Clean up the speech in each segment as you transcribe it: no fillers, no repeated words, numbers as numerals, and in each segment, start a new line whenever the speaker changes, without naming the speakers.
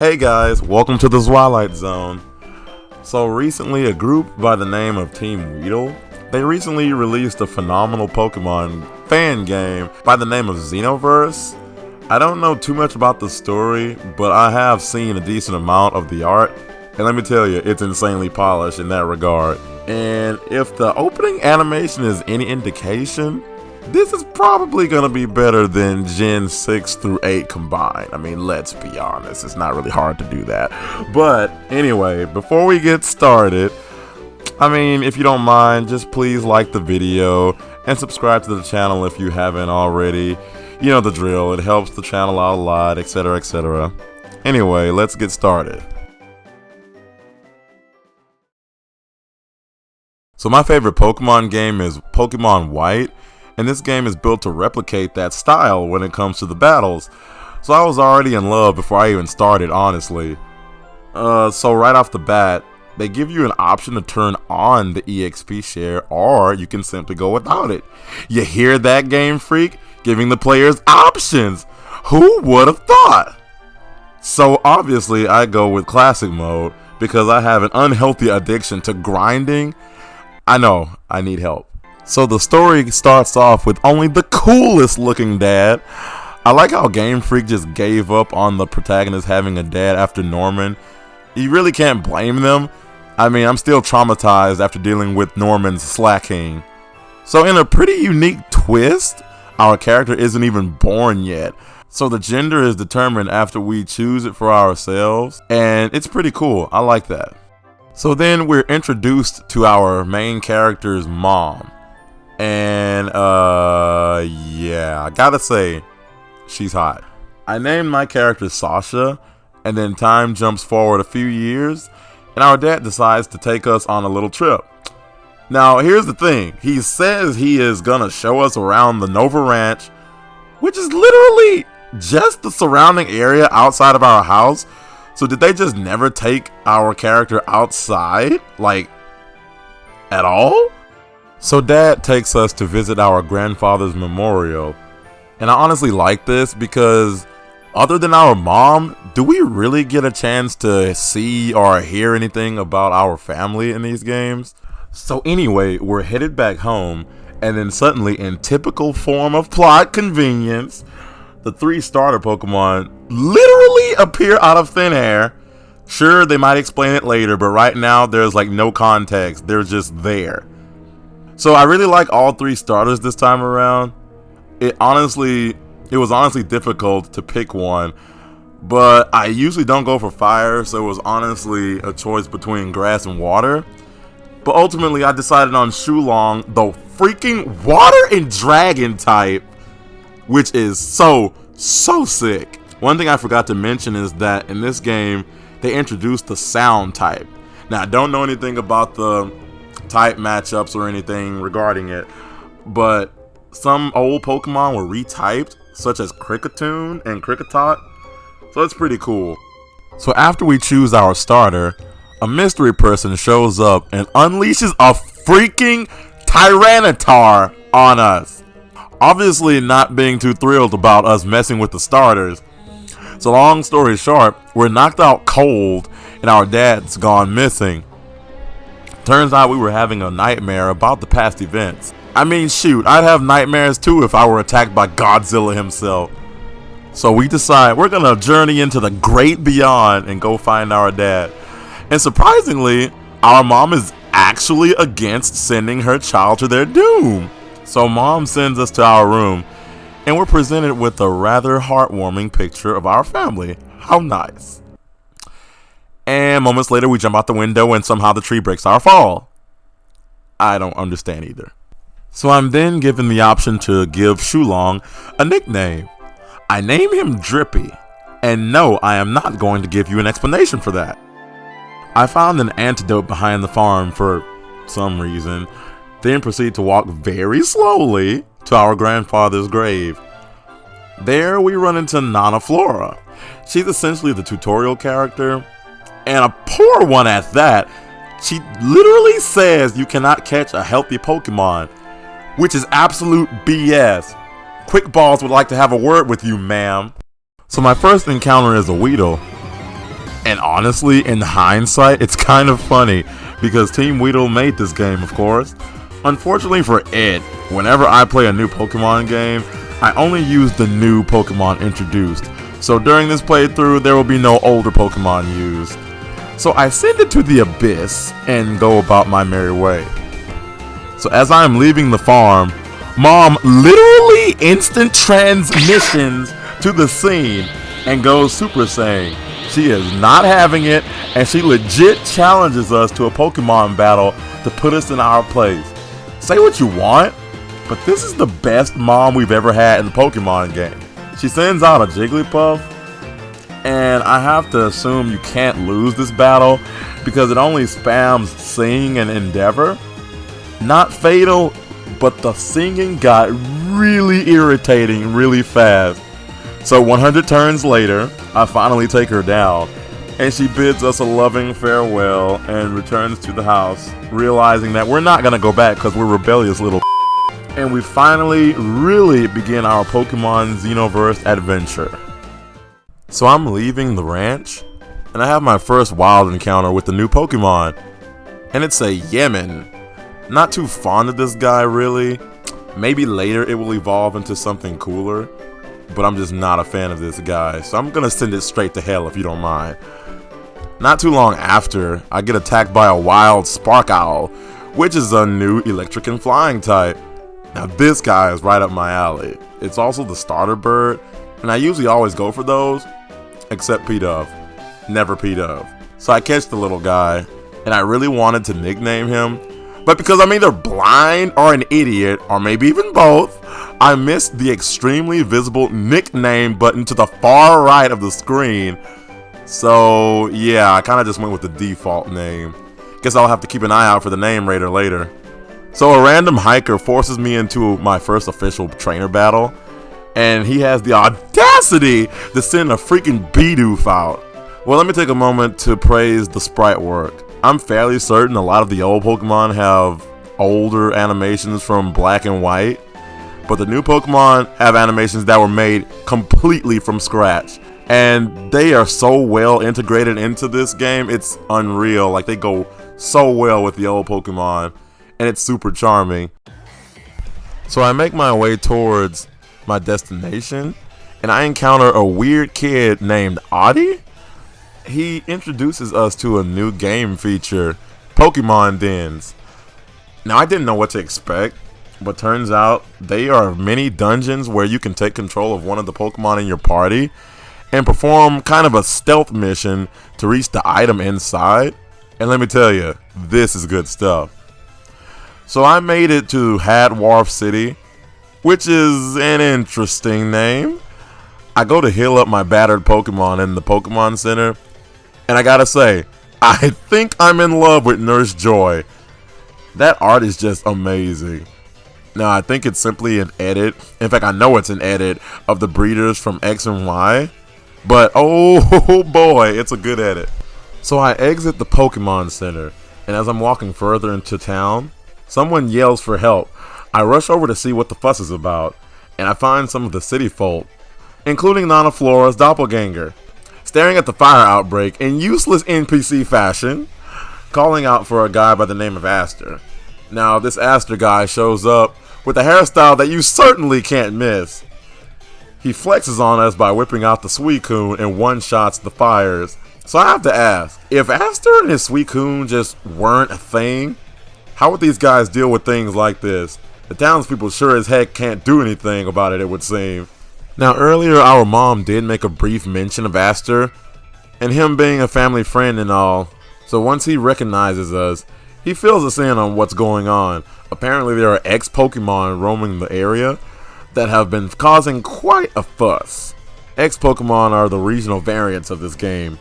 Hey guys, welcome to the Twilight Zone. So recently a group by the name of Team Weedle, they recently released a phenomenal Pokemon fan game by the name of Xenoverse. I don't know too much about the story, but I have seen a decent amount of the art, and let me tell you, it's insanely polished in that regard. And if the opening animation is any indication, this is probably going to be better than Gen 6 through 8 combined. I mean, let's be honest, it's not really hard to do that. But anyway, before we get started, if you don't mind, just please like the video and subscribe to the channel if you haven't already. You know the drill, it helps the channel out a lot, etc, etc. Anyway, let's get started. So my favorite Pokemon game is Pokemon White. And this game is built to replicate that style when it comes to the battles. So I was already in love before I even started, honestly. So right off the bat, they give you an option to turn on the EXP share, or you can simply go without it. You hear that, Game Freak? Giving the players options! Who would have thought? So obviously I go with classic mode because I have an unhealthy addiction to grinding. I know, I need help. So the story starts off with only the coolest looking dad. I like how Game Freak just gave up on the protagonist having a dad after Norman. You really can't blame them. I'm still traumatized after dealing with Norman's slacking. So in a pretty unique twist, our character isn't even born yet. So the gender is determined after we choose it for ourselves. And it's pretty cool. I like that. So then we're introduced to our main character's mom. And yeah, I gotta say, she's hot. I named my character Sasha, and then time jumps forward a few years, and our dad decides to take us on a little trip. Now, here's the thing. He says he is gonna show us around the Nova Ranch, which is literally just the surrounding area outside of our house. So did they just never take our character outside? Like, at all? So Dad takes us to visit our grandfather's memorial, and I honestly like this because other than our mom, do we really get a chance to see or hear anything about our family in these games? So anyway, we're headed back home, and then suddenly, in typical form of plot convenience, the 3 starter Pokemon literally appear out of thin air. Sure, they might explain it later, but right now there's like no context, they're just there. So I really like all 3 starters this time around. It was honestly difficult to pick one, but I usually don't go for fire, so it was honestly a choice between grass and water. But ultimately I decided on Shulong, the freaking water and dragon type, which is so sick. One thing I forgot to mention is that in this game, they introduced the sound type. Now I don't know anything about the type matchups or anything regarding it, but some old Pokemon were retyped, such as Kricketune and Kricketot, so it's pretty cool. So after we choose our starter, a mystery person shows up and unleashes a freaking Tyranitar on us, obviously not being too thrilled about us messing with the starters. So long story short, we're knocked out cold and our dad's gone missing. Turns out we were having a nightmare about the past events. Shoot, I'd have nightmares too if I were attacked by Godzilla himself. So we decide we're gonna journey into the great beyond and go find our dad. And surprisingly, our mom is actually against sending her child to their doom. So mom sends us to our room, and we're presented with a rather heartwarming picture of our family. How nice. And moments later, we jump out the window and somehow the tree breaks our fall. I don't understand either. So I'm then given the option to give Shulong a nickname. I name him Drippy. And no, I am not going to give you an explanation for that. I found an antidote behind the farm for some reason, then proceed to walk very slowly to our grandfather's grave. There we run into Nana Flora. She's essentially the tutorial character, and a poor one at that. She literally says you cannot catch a healthy Pokemon, which is absolute BS. Quick Balls would like to have a word with you, ma'am. So my first encounter is a Weedle, And honestly, in hindsight, it's kind of funny because Team Weedle made this game, of course. Unfortunately for it, whenever I play a new Pokemon game, I only use the new Pokemon introduced. So during this playthrough, there will be no older Pokemon used. So I send it to the Abyss and go about my merry way. So as I am leaving the farm, Mom literally instant transmissions to the scene and goes Super Saiyan. She is not having it, and she legit challenges us to a Pokemon battle to put us in our place. Say what you want, but this is the best mom we've ever had in the Pokemon game. She sends out a Jigglypuff, and I have to assume you can't lose this battle because it only spams Sing and Endeavor. Not fatal, but the singing got really irritating really fast. So 100 turns later, I finally take her down, and she bids us a loving farewell and returns to the house, realizing that we're not gonna go back because we're rebellious little and we finally really begin our Pokemon Xenoverse adventure. So I'm leaving the ranch, and I have my first wild encounter with the new Pokemon, and it's a Yemen. Not too fond of this guy really. Maybe later it will evolve into something cooler, but I'm just not a fan of this guy, so I'm gonna send it straight to hell if you don't mind. Not too long after, I get attacked by a wild Sparkowl, which is a new electric and flying type. Now this guy is right up my alley. It's also the starter bird, and I usually always go for those, except P-Dove. Never P-Dove. So I catch the little guy, and I really wanted to nickname him, but because I'm either blind or an idiot, or maybe even both, I missed the extremely visible nickname button to the far right of the screen. So yeah, I kind of just went with the default name. Guess I'll have to keep an eye out for the name raider later. So a random hiker forces me into my first official trainer battle, and he has the audacity to send a freaking Bidoof out. Well, let me take a moment to praise the sprite work. I'm fairly certain a lot of the old Pokemon have older animations from black and white, but the new Pokemon have animations that were made completely from scratch, and they are so well integrated into this game, it's unreal. Like, they go so well with the old Pokemon, and it's super charming. So I make my way towards my destination, and I encounter a weird kid named Audie. He introduces us to a new game feature, Pokemon Dens. Now I didn't know what to expect, but turns out they are mini dungeons where you can take control of one of the Pokemon in your party and perform kind of a stealth mission to reach the item inside. And let me tell you, this is good stuff. So I made it to Hadwarf City, which is an interesting name. I go to heal up my battered Pokemon in the Pokemon Center, and I gotta say, I think I'm in love with Nurse Joy. That art is just amazing. Now, I think it's simply an edit. In fact, I know it's an edit of the breeders from X and Y. But, oh boy, it's a good edit. So I exit the Pokemon Center, and as I'm walking further into town, someone yells for help. I rush over to see what the fuss is about, and I find some of the city folk, including Nana Flora's doppelganger, staring at the fire outbreak in useless NPC fashion, calling out for a guy by the name of Aster. Now, this Aster guy shows up with a hairstyle that you certainly can't miss. He flexes on us by whipping out the Suicune and one-shots the fires. So I have to ask, if Aster and his Suicune just weren't a thing, how would these guys deal with things like this? The townspeople sure as heck can't do anything about it, it would seem. Now, earlier our mom did make a brief mention of Aster and him being a family friend and all. So once he recognizes us, he fills us in on what's going on. Apparently there are ex-Pokemon roaming the area that have been causing quite a fuss. Ex-Pokemon are the regional variants of this game,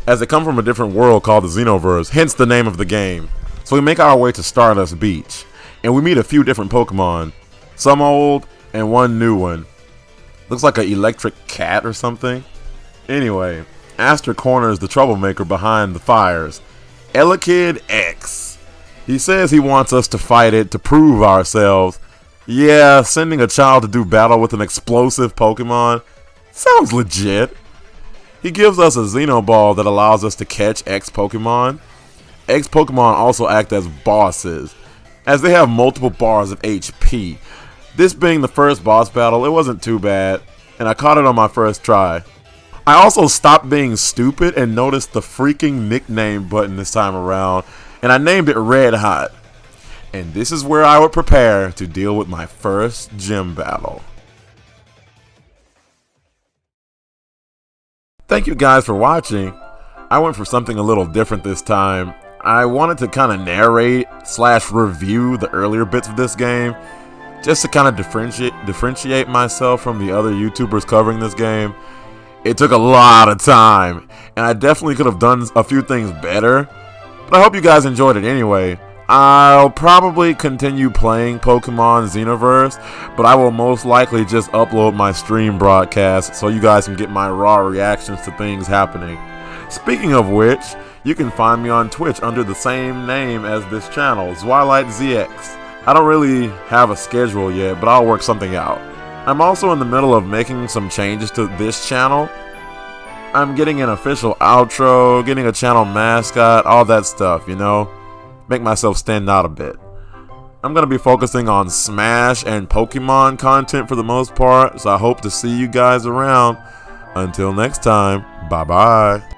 as they come from a different world called the Xenoverse, hence the name of the game. So we make our way to Stardust Beach, and we meet a few different Pokemon, some old and one new one. Looks like an electric cat or something. Anyway, Aster corners the troublemaker behind the fires, Elekid X. He says he wants us to fight it to prove ourselves. Yeah, sending a child to do battle with an explosive Pokemon sounds legit. He gives us a Xeno Ball that allows us to catch X Pokemon. X Pokemon also act as bosses, as they have multiple bars of HP. This being the first boss battle, it wasn't too bad, and I caught it on my first try. I also stopped being stupid and noticed the freaking nickname button this time around, and I named it Red Hot. And this is where I would prepare to deal with my first gym battle. Thank you guys for watching. I went for something a little different this time. I wanted to kind of narrate / review the earlier bits of this game, just to kind of differentiate myself from the other YouTubers covering this game. It took a lot of time, and I definitely could have done a few things better, but I hope you guys enjoyed it anyway. I'll probably continue playing Pokemon Xenoverse, but I will most likely just upload my stream broadcast so you guys can get my raw reactions to things happening. Speaking of which, you can find me on Twitch under the same name as this channel, ZwylightZX. I don't really have a schedule yet, but I'll work something out. I'm also in the middle of making some changes to this channel. I'm getting an official outro, getting a channel mascot, all that stuff, you know? Make myself stand out a bit. I'm going to be focusing on Smash and Pokemon content for the most part, so I hope to see you guys around. Until next time, bye-bye.